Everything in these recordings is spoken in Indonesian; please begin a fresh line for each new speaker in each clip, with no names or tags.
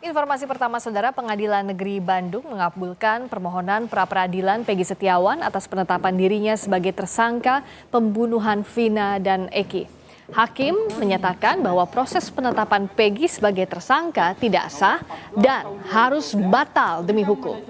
Informasi pertama, Saudara, Pengadilan Negeri Bandung mengabulkan permohonan pra-peradilan Peggy Setiawan atas penetapan dirinya sebagai tersangka pembunuhan Vina dan Eki. Hakim menyatakan bahwa proses penetapan Peggy sebagai tersangka tidak sah dan harus batal demi hukum.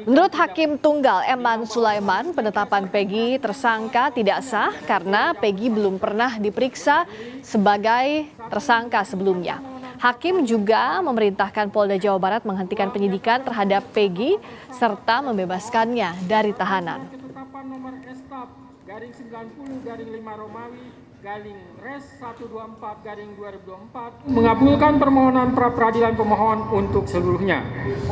Menurut Hakim Tunggal Eman Sulaiman, penetapan Peggy tersangka tidak sah karena Peggy belum pernah diperiksa sebagai tersangka sebelumnya. Hakim juga memerintahkan Polda Jawa Barat menghentikan penyidikan terhadap Peggy serta membebaskannya dari tahanan.
Ketetapan nomor Estaf garing 90 garing 5 Romawi garing Res 124 garing 2024 mengabulkan permohonan pra-peradilan pemohon untuk seluruhnya.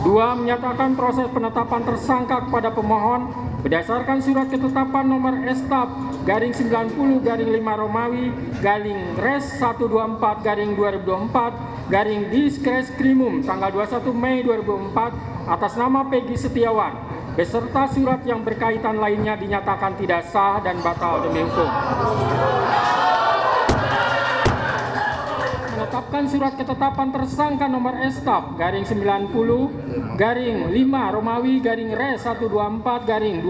2. Menyatakan proses penetapan tersangka kepada pemohon berdasarkan surat ketetapan nomor Estaf garing 90 garing 5 Romawi garing Res 124 garing 2024 garing Diskreskrimum tanggal 21 Mei 2004 atas nama Peggy Setiawan beserta surat yang berkaitan lainnya dinyatakan tidak sah dan batal demi hukum. Menetapkan surat ketetapan tersangka nomor Estaf garing 90 garing 5 Romawi garing Res 124 garing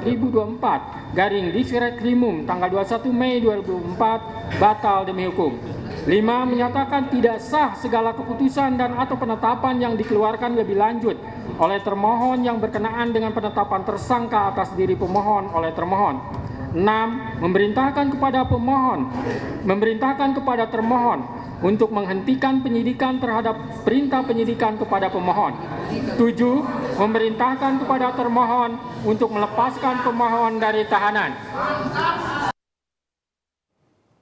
2024 garing Diskreskrimum tanggal 21 Mei 2004 batal demi hukum. 5. Menyatakan tidak sah segala keputusan dan atau penetapan yang dikeluarkan lebih lanjut oleh termohon yang berkenaan dengan penetapan tersangka atas diri pemohon oleh termohon. 6. Memerintahkan kepada termohon untuk menghentikan penyidikan terhadap perintah penyidikan kepada pemohon. 7. Memerintahkan kepada termohon untuk melepaskan pemohon dari tahanan.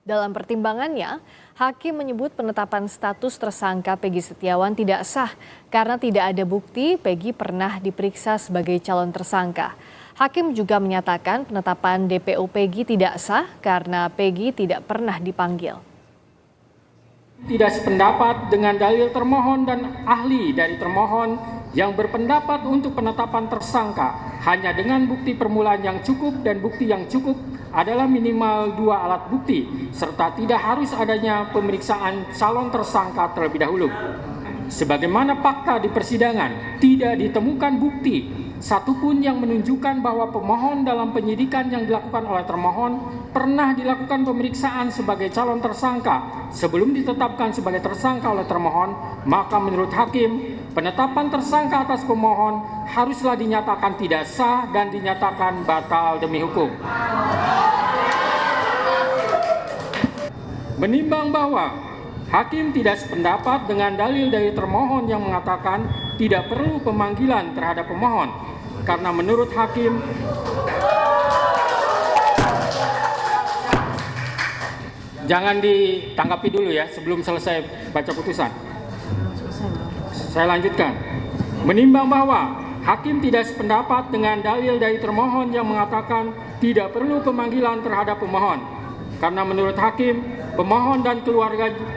Dalam pertimbangannya, Hakim menyebut penetapan status tersangka Peggy Setiawan tidak sah karena tidak ada bukti Peggy pernah diperiksa sebagai calon tersangka. Hakim juga menyatakan penetapan DPO Peggy tidak sah karena Peggy tidak pernah dipanggil.
Tidak sependapat dengan dalil termohon dan ahli dari termohon yang berpendapat untuk penetapan tersangka hanya dengan bukti permulaan yang cukup dan bukti yang cukup adalah minimal 2 alat bukti serta tidak harus adanya pemeriksaan calon tersangka terlebih dahulu. Sebagaimana fakta di persidangan, tidak ditemukan bukti satupun yang menunjukkan bahwa pemohon dalam penyidikan yang dilakukan oleh termohon pernah dilakukan pemeriksaan sebagai calon tersangka sebelum ditetapkan sebagai tersangka oleh termohon, maka menurut Hakim, penetapan tersangka atas pemohon haruslah dinyatakan tidak sah dan dinyatakan batal demi hukum. Menimbang bahwa Hakim tidak sependapat dengan dalil dari termohon yang mengatakan tidak perlu pemanggilan terhadap pemohon, karena menurut Hakim jangan ditanggapi dulu ya sebelum selesai baca putusan. Saya lanjutkan. Menimbang bahwa Hakim tidak sependapat dengan dalil dari termohon yang mengatakan tidak perlu pemanggilan terhadap pemohon, karena menurut Hakim pemohon dan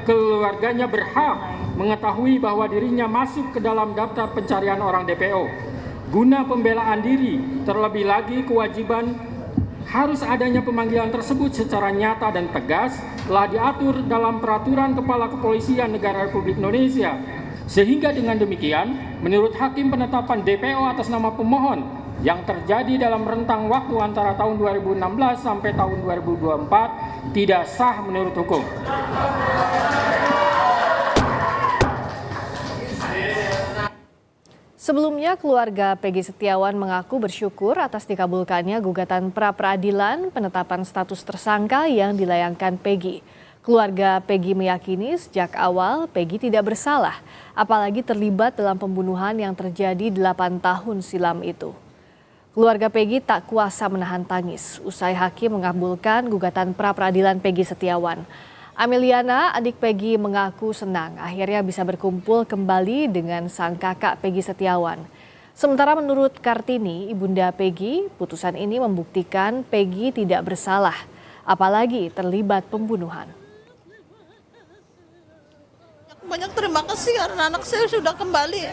keluarganya berhak mengetahui bahwa dirinya masuk ke dalam daftar pencarian orang DPO. Guna pembelaan diri, terlebih lagi kewajiban harus adanya pemanggilan tersebut secara nyata dan tegas telah diatur dalam Peraturan Kepala Kepolisian Negara Republik Indonesia. Sehingga dengan demikian, menurut Hakim penetapan DPO atas nama pemohon yang terjadi dalam rentang waktu antara tahun 2016 sampai tahun 2024 tidak sah menurut hukum.
Sebelumnya, keluarga Peggy Setiawan mengaku bersyukur atas dikabulkannya gugatan pra-peradilan penetapan status tersangka yang dilayangkan Peggy. Keluarga Peggy meyakini sejak awal Peggy tidak bersalah, apalagi terlibat dalam pembunuhan yang terjadi 8 tahun silam itu. Keluarga Peggy tak kuasa menahan tangis usai Hakim mengabulkan gugatan pra-peradilan Peggy Setiawan. Ameliana, adik Peggy, mengaku senang akhirnya bisa berkumpul kembali dengan sang kakak Peggy Setiawan. Sementara menurut Kartini, ibunda Peggy, putusan ini membuktikan Peggy tidak bersalah, apalagi terlibat pembunuhan.
Banyak terima kasih karena anak saya sudah kembali,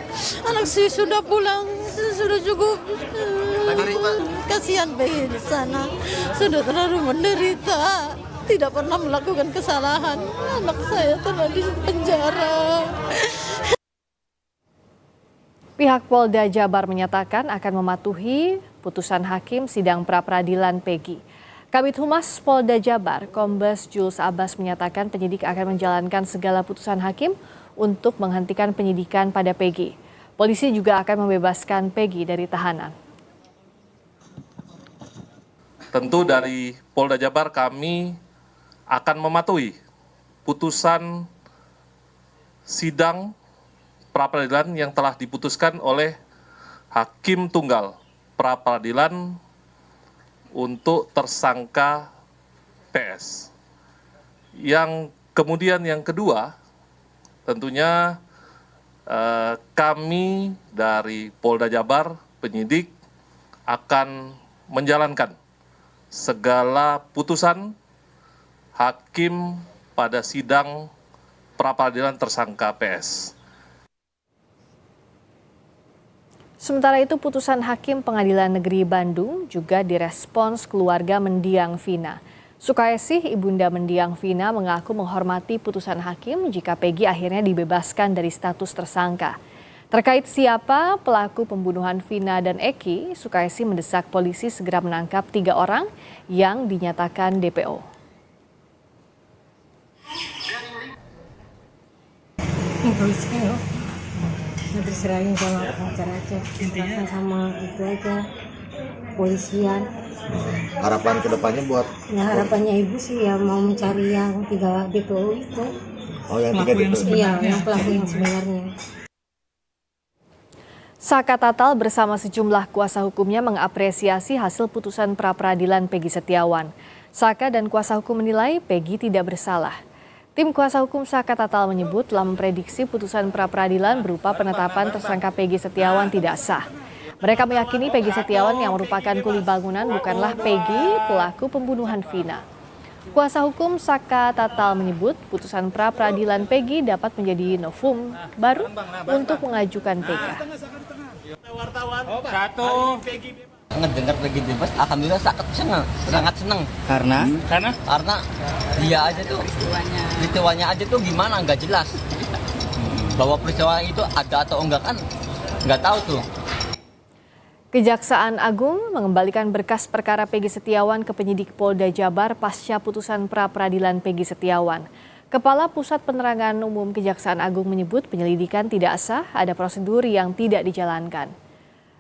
anak saya sudah pulang, sudah cukup. Kasihan Peggy di sana, sudah terlalu menderita. Tidak pernah melakukan kesalahan, anak saya telah di penjara.
Pihak Polda Jabar menyatakan akan mematuhi putusan hakim sidang pra-peradilan Peggy. Kabid Humas Polda Jabar, Kombes Jules Abbas menyatakan penyidik akan menjalankan segala putusan hakim untuk menghentikan penyidikan pada Peggy. Polisi juga akan membebaskan Peggy dari tahanan.
Tentu dari Polda Jabar kami akan mematuhi putusan sidang pra-peradilan yang telah diputuskan oleh Hakim Tunggal pra-peradilan untuk tersangka PS. Yang kemudian yang kedua, tentunya kami dari Polda Jabar, penyidik, akan menjalankan segala putusan hakim pada sidang pra-peradilan tersangka PS.
Sementara itu putusan Hakim Pengadilan Negeri Bandung juga direspons keluarga mendiang Vina. Sukaesih ibunda mendiang Vina mengaku menghormati putusan hakim jika Peggy akhirnya dibebaskan dari status tersangka. Terkait siapa pelaku pembunuhan Vina dan Eki, Sukaesih mendesak polisi segera menangkap 3 orang yang dinyatakan DPO.
Diserahin sama pengacara aja, sama itu aja polisian.
Harapan kedepannya buat
Harapannya ibu sih ya mau mencari yang 3 DPO itu.
yang 3 DPO.
Iya, yang pelaku yang sebenarnya.
Saka Tatal bersama sejumlah kuasa hukumnya mengapresiasi hasil putusan pra-peradilan Peggy Setiawan. Saka dan kuasa hukum menilai Peggy tidak bersalah. Tim kuasa hukum Saka Tatal menyebut telah memprediksi putusan pra-peradilan berupa penetapan tersangka Peggy Setiawan tidak sah. Mereka meyakini Peggy Setiawan yang merupakan kuli bangunan bukanlah Peggy pelaku pembunuhan Vina. Kuasa hukum Saka Tatal menyebut putusan pra-peradilan Peggy dapat menjadi novum baru untuk mengajukan PK.
Ngedengar Peggy bebas, alhamdulillah sangat senang.
Karena
Dia aja tuh peristiwanya aja tuh gimana nggak jelas. Bahwa peristiwa itu ada atau enggak kan nggak tahu tuh.
Kejaksaan Agung mengembalikan berkas perkara Peggy Setiawan ke penyidik Polda Jabar pasca putusan pra-peradilan Peggy Setiawan. Kepala Pusat Penerangan Umum Kejaksaan Agung menyebut penyelidikan tidak sah, ada prosedur yang tidak dijalankan.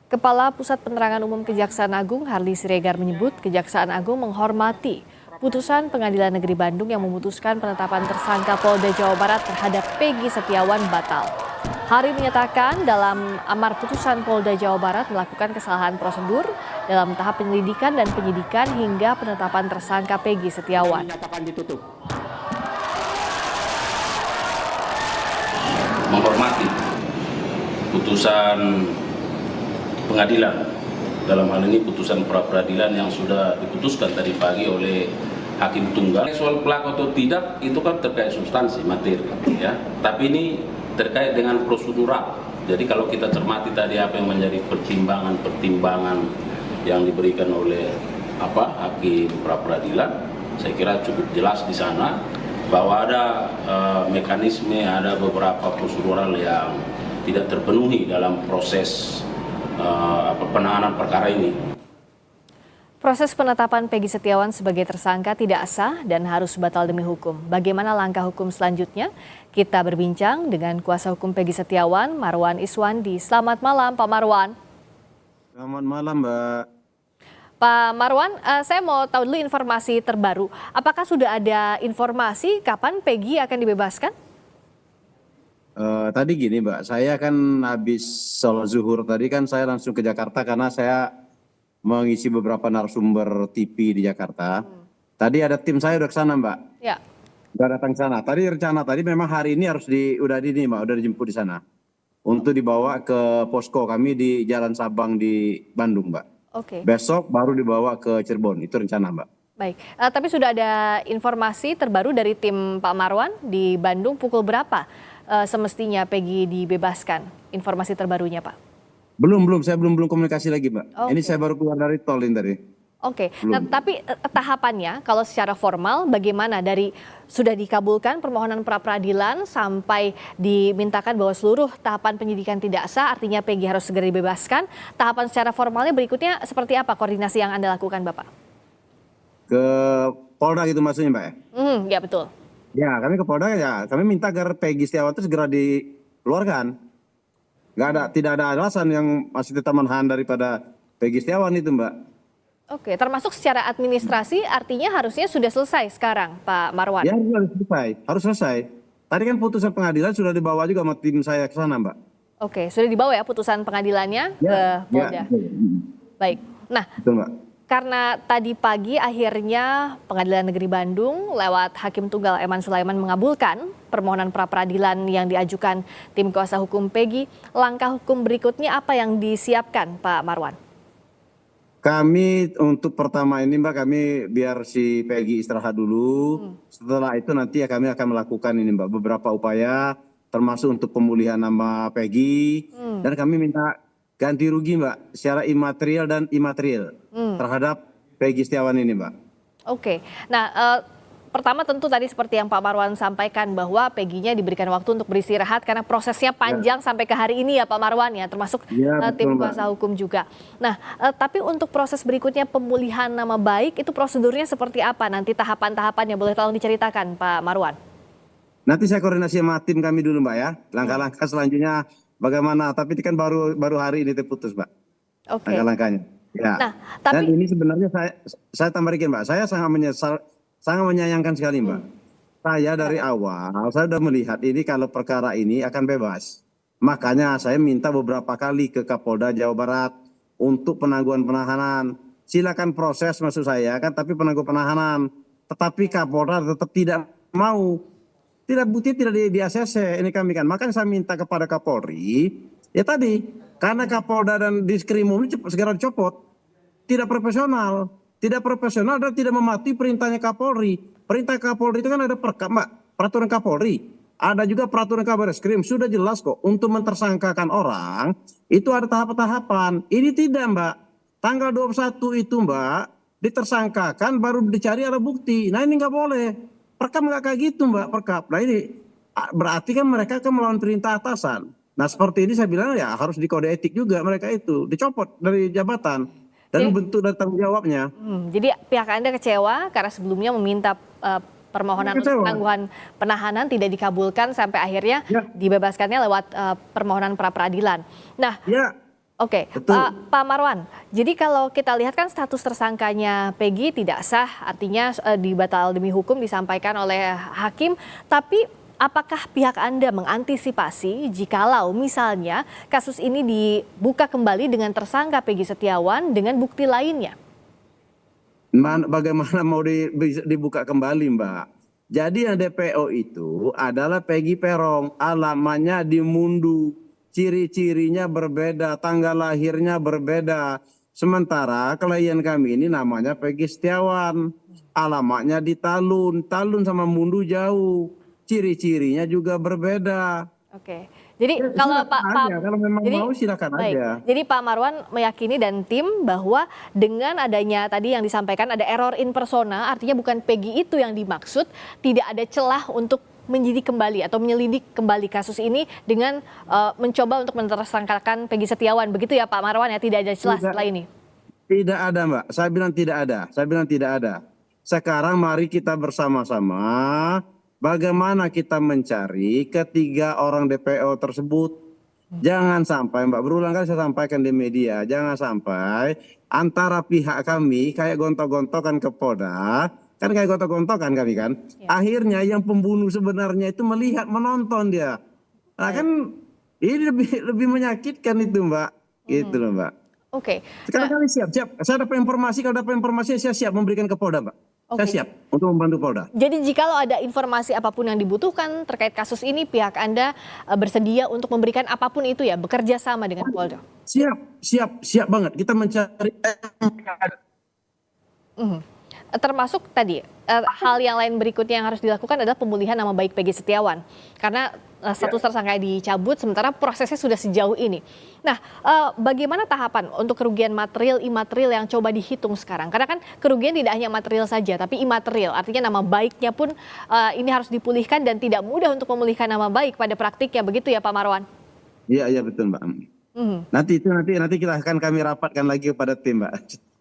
Kepala Pusat Penerangan Umum Kejaksaan Agung Harli Siregar menyebut Kejaksaan Agung menghormati putusan Pengadilan Negeri Bandung yang memutuskan penetapan tersangka Polda Jawa Barat terhadap Peggy Setiawan batal. Hari menyatakan dalam amar putusan Polda Jawa Barat melakukan kesalahan prosedur dalam tahap penyelidikan dan penyidikan hingga penetapan tersangka Peggy Setiawan.
Menghormati putusan pengadilan, dalam hal ini putusan pra-peradilan yang sudah diputuskan tadi pagi oleh Hakim Tunggal. Soal pelaku atau tidak itu kan terkait substansi materi, ya. Tapi ini terkait dengan prosedural. Jadi kalau kita cermati tadi apa yang menjadi pertimbangan yang diberikan oleh Hakim pra-peradilan, saya kira cukup jelas di sana bahwa ada mekanisme, ada beberapa prosedural yang tidak terpenuhi dalam proses penanganan perkara ini.
Proses penetapan Peggy Setiawan sebagai tersangka tidak sah dan harus batal demi hukum. Bagaimana langkah hukum selanjutnya? Kita berbincang dengan kuasa hukum Peggy Setiawan, Marwan Iswandi. Selamat malam, Pak Marwan.
Selamat malam, Mbak.
Pak Marwan, saya mau tahu dulu informasi terbaru. Apakah sudah ada informasi kapan Peggy akan dibebaskan?
Tadi gini, Mbak, saya kan habis sholat zuhur tadi kan saya langsung ke Jakarta karena saya mengisi beberapa narasumber TV di Jakarta. Tadi ada tim saya udah ke sana, Mbak.
Ya.
Udah datang ke sana. Tadi rencana tadi memang hari ini harus udah dijemput di sana untuk dibawa ke posko kami di Jalan Sabang di Bandung, Mbak.
Oke.
Besok baru dibawa ke Cirebon, itu rencana, Mbak.
Baik, tapi sudah ada informasi terbaru dari tim Pak Marwan di Bandung pukul berapa semestinya Peggy dibebaskan? Informasi terbarunya, Pak.
Belum, saya belum komunikasi lagi, Mbak.
Oke.
Ini saya baru keluar dari tol ini tadi.
Oke, nah tapi tahapannya kalau secara formal bagaimana dari sudah dikabulkan permohonan pra-peradilan sampai dimintakan bahwa seluruh tahapan penyidikan tidak sah, artinya Peggy harus segera dibebaskan. Tahapan secara formalnya berikutnya seperti apa koordinasi yang Anda lakukan, Bapak?
Ke Polda gitu maksudnya Mbak ya?
Ya betul.
Ya kami ke Polda ya, kami minta agar Peggy Setiawan itu segera dikeluarkan. Tidak ada alasan yang masih tetap menahan daripada Peggy Setiawan itu Mbak.
Oke, termasuk secara administrasi artinya harusnya sudah selesai sekarang, Pak Marwan.
Ya harus selesai. Tadi kan putusan pengadilan sudah dibawa juga sama tim saya ke sana Mbak.
Oke, sudah dibawa ya putusan pengadilannya ke Polda. Baik, nah
Betul Mbak.
karena tadi pagi akhirnya Pengadilan Negeri Bandung lewat Hakim Tunggal Eman Sulaiman mengabulkan permohonan pra-peradilan yang diajukan tim kuasa hukum Peggy, langkah hukum berikutnya apa yang disiapkan Pak Marwan?
Kami untuk pertama ini Mbak, kami biar si Peggy istirahat dulu. Setelah itu nanti ya kami akan melakukan ini Mbak, beberapa upaya termasuk untuk pemulihan nama Peggy. Dan kami minta ganti rugi Mbak, secara imaterial dan imaterial terhadap Peggy Setiawan ini Mbak.
Oke, nah pertama tentu tadi seperti yang Pak Marwan sampaikan bahwa Peggy-nya diberikan waktu untuk beristirahat karena prosesnya panjang sampai ke hari ini ya Pak Marwan ya, termasuk tim kuasa hukum juga. Nah, tapi untuk proses berikutnya pemulihan nama baik itu prosedurnya seperti apa nanti tahapan-tahapannya, boleh tolong diceritakan Pak Marwan?
Nanti saya koordinasi sama tim kami dulu Mbak ya, langkah-langkah selanjutnya bagaimana, tapi itu kan baru hari ini terputus Mbak.
Oke.
Langkah-langkahnya. Ya.
Nah, tapi
dan ini sebenarnya saya tambah dikit Mbak, saya sangat menyayangkan sekali Mbak. Saya dari awal, saya sudah melihat ini kalau perkara ini akan bebas. Makanya saya minta beberapa kali ke Kapolda Jawa Barat untuk penangguhan penahanan. Silakan proses maksud saya kan, tapi penangguhan penahanan. Tetapi Kapolda tetap tidak mau. Tidak bukti, tidak di ACC ini kami kan. Makanya saya minta kepada Kapolri, ya tadi, karena Kapolda dan Diskrimum ini segera dicopot. Tidak profesional. Tidak profesional dan tidak mematuhi perintahnya Kapolri. Perintah Kapolri itu kan ada peraturan Kapolri. Ada juga peraturan Kabareskrim. Sudah jelas kok untuk mentersangkakan orang itu ada tahapan-tahapan. Ini tidak Mbak. Tanggal 21 itu Mbak ditersangkakan baru dicari ada bukti. Nah ini nggak boleh. Perkap nggak kayak gitu Mbak. Perkap. Nah ini berarti kan mereka akan melawan perintah atasan. Nah seperti ini saya bilang ya harus di kode etik juga mereka itu. Dicopot dari jabatan. Dan bentuk dan tanggung jawabnya.
Jadi pihak Anda kecewa karena sebelumnya meminta permohonan untuk penangguhan penahanan tidak dikabulkan sampai akhirnya dibebaskannya lewat permohonan pra-peradilan. Nah, oke, Pak Marwan. Jadi kalau kita lihat kan status tersangkanya Peggy tidak sah, artinya dibatal demi hukum disampaikan oleh hakim, tapi apakah pihak Anda mengantisipasi jikalau misalnya kasus ini dibuka kembali dengan tersangka Peggy Setiawan dengan bukti lainnya?
Bagaimana mau dibuka kembali Mbak? Jadi yang DPO itu adalah Peggy Peron, alamannya di Mundu, ciri-cirinya berbeda, tanggal lahirnya berbeda. Sementara klien kami ini namanya Peggy Setiawan, alamatnya di Talun sama Mundu jauh. Ciri-cirinya juga berbeda.
Oke, jadi kalau
kalau memang mau silakan aja.
Jadi Pak Marwan meyakini dan tim bahwa dengan adanya tadi yang disampaikan ada error in persona, artinya bukan Peggy itu yang dimaksud, tidak ada celah untuk menyidik kembali atau menyelidik kembali kasus ini dengan mencoba untuk mentersangkakan Peggy Setiawan, begitu ya Pak Marwan ya, tidak ada celah setelah ini.
Tidak ada Mbak, saya bilang tidak ada. Sekarang mari kita bersama-sama bagaimana kita mencari ketiga orang DPO tersebut. Jangan sampai Mbak, berulang kali saya sampaikan di media, jangan sampai antara pihak kami kayak gontok-gontokan ke Polda, kan kayak gontok-gontokan kami kan. Akhirnya yang pembunuh sebenarnya itu melihat, menonton dia. Nah kan ini lebih menyakitkan itu Mbak, gitu loh Mbak.
Oke.
Sekarang kami siap. Saya dapat informasi, kalau dapat informasi saya siap memberikan ke Polda Mbak. Saya siap untuk membantu Polda.
Jadi jikalau ada informasi apapun yang dibutuhkan terkait kasus ini, pihak Anda bersedia untuk memberikan apapun itu ya, bekerja sama dengan Polda?
Siap banget. Kita mencari.
termasuk tadi hal yang lain berikutnya yang harus dilakukan adalah pemulihan nama baik Peggy Setiawan karena status tersangka dicabut sementara prosesnya sudah sejauh ini. Nah, bagaimana tahapan untuk kerugian material imaterial yang coba dihitung sekarang? Karena kan kerugian tidak hanya material saja tapi imaterial, artinya nama baiknya pun ini harus dipulihkan dan tidak mudah untuk memulihkan nama baik pada praktiknya, begitu ya Pak Marwan?
Iya betul Mbak. Nanti kita akan kami rapatkan lagi kepada tim Mbak.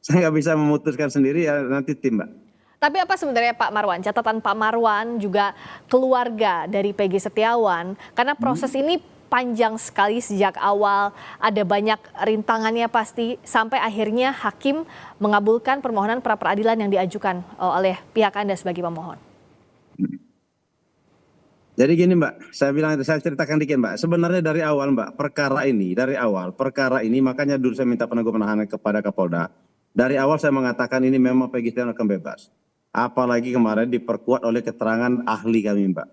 Saya nggak bisa memutuskan sendiri ya, nanti tim Mbak.
Tapi apa sebenarnya Pak Marwan, catatan Pak Marwan juga keluarga dari Peggy Setiawan, karena proses ini panjang sekali sejak awal, ada banyak rintangannya pasti, sampai akhirnya hakim mengabulkan permohonan pra-peradilan yang diajukan oleh pihak Anda sebagai pemohon.
Jadi gini Mbak, saya ceritakan dikit Mbak. Sebenarnya dari awal Mbak, perkara ini makanya dulu saya minta penangguhan penahanan kepada Kapolda. Dari awal saya mengatakan ini memang Peggy Setiawan akan bebas. Apalagi kemarin diperkuat oleh keterangan ahli kami Mbak.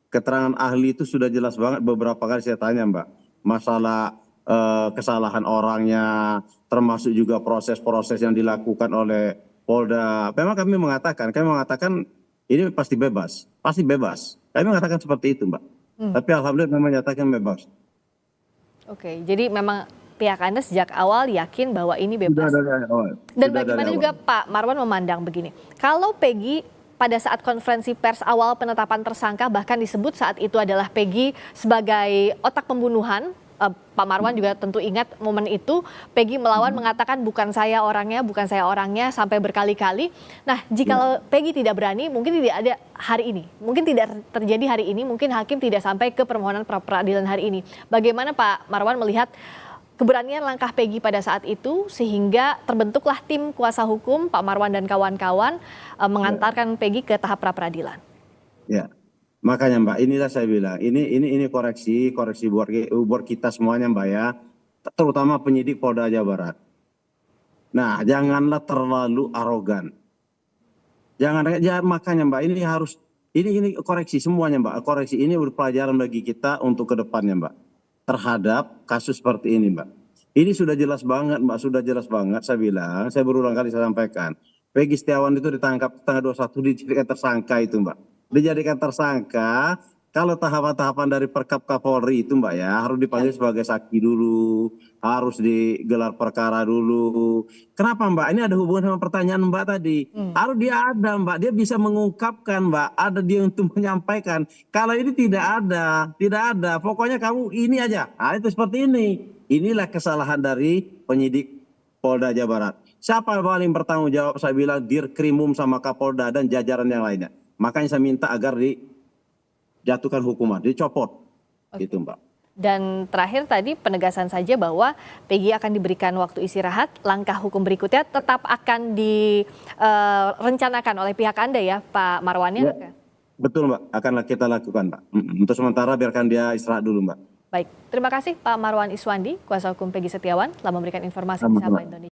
Keterangan ahli itu sudah jelas banget, beberapa kali saya tanya Mbak. Masalah kesalahan orangnya, termasuk juga proses-proses yang dilakukan oleh Polda. Memang kami mengatakan ini pasti bebas. Kami mengatakan seperti itu Mbak. Tapi alhamdulillah memang menyatakan bebas. Oke,
jadi memang pihak Anda sejak awal yakin bahwa ini bebas.
Sudah dari awal.
Dan bagaimana juga Pak Marwan memandang begini, kalau Peggy pada saat konferensi pers awal penetapan tersangka bahkan disebut saat itu adalah Peggy sebagai otak pembunuhan, Pak Marwan juga tentu ingat momen itu, Peggy melawan mengatakan bukan saya orangnya sampai berkali-kali. Nah, jika Peggy tidak berani, mungkin tidak ada hari ini, mungkin tidak terjadi hari ini, mungkin hakim tidak sampai ke permohonan pra-peradilan hari ini. Bagaimana Pak Marwan melihat keberanian langkah Peggy pada saat itu sehingga terbentuklah tim kuasa hukum Pak Marwan dan kawan-kawan mengantarkan Peggy ke tahap pra-peradilan?
Ya, makanya Mbak, inilah saya bilang, ini koreksi buat kita semuanya Mbak ya, terutama penyidik Polda Jawa Barat. Nah, janganlah terlalu arogan. Makanya Mbak, ini koreksi semuanya Mbak, koreksi ini pelajaran bagi kita untuk ke depannya Mbak. Terhadap kasus seperti ini Mbak. Ini sudah jelas banget Mbak, saya bilang, saya berulang kali saya sampaikan. Peggy Setiawan itu ditangkap tanggal 21 dijadikan tersangka itu Mbak. Dijadikan tersangka, kalau tahapan-tahapan dari Perkap Kapolri itu Mbak ya, harus dipanggil sebagai saksi dulu, harus digelar perkara dulu. Kenapa Mbak? Ini ada hubungan sama pertanyaan Mbak tadi. Harus dia ada Mbak, dia bisa mengungkapkan Mbak, ada dia untuk menyampaikan. Kalau ini tidak ada, pokoknya kamu ini aja. Nah, itu seperti ini. Inilah kesalahan dari penyidik Polda Jawa Barat. Siapa yang paling bertanggung jawab? Saya bilang Dirkrimum sama Kapolda dan jajaran yang lainnya. Makanya saya minta agar dijatuhkan hukuman, dicopot. Gitu Mbak.
Dan terakhir tadi penegasan saja bahwa Peggy akan diberikan waktu istirahat, langkah hukum berikutnya tetap akan direncanakan oleh pihak Anda ya Pak Marwan ya?
Betul Mbak, akan kita lakukan Mbak. Untuk sementara biarkan dia istirahat dulu Mbak.
Baik, terima kasih Pak Marwan Iswandi, kuasa hukum Peggy Setiawan telah memberikan informasi bersama Indonesia.